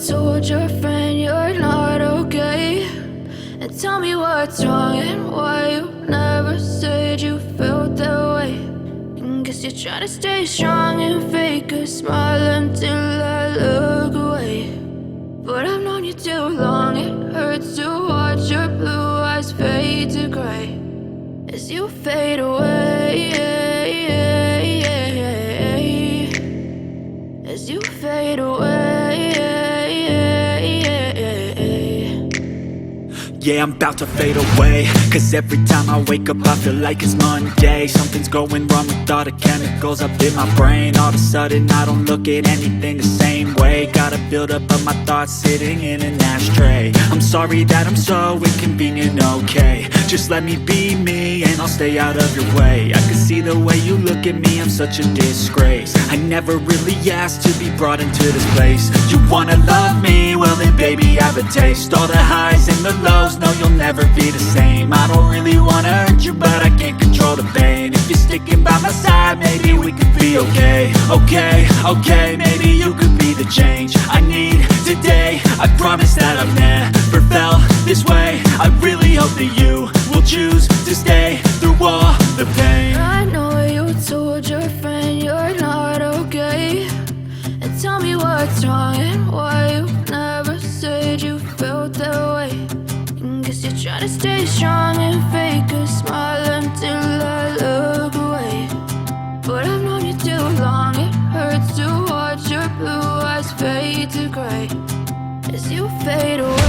told your friend you're not okay? And tell me what's wrong and why you never said you felt that way. And guess you're trying to stay strong and fake a smile until I look away. But I've known you too long, it hurts to watch your blue eyes fade to gray as you fade away, as you fade away. Yeah, I'm about to fade away, cause every time I wake up I feel like it's Monday. Something's going wrong with all the chemicals up in my brain. All of a sudden I don't look at anything the same way. Got a build-up of my thoughts sitting in an ashtray. I'm sorry that I'm so inconvenient, okay? Just let me be me and I'll stay out of your way. I can see the way you look at me, I'm such a disgrace. I never really asked to be brought into this place. You wanna love me? Well then baby I have a taste. All the highs and the lows, no, you'll never be the same. I don't really wanna hurt you, but I can't control the pain. If you're sticking by my side, maybe we could be okay. Okay, maybe you could be the change I need today. I promise that I've never felt this way. I really hope that you will choose to stay through all the pain. I know you told your friend you're not okay. And tell me what's wrong and why you never said you felt that way. Guess you're trying to stay strong and fake a smile until I look away. But I've known you too long, it hurts to watch your blue eyes fade to gray as you fade away.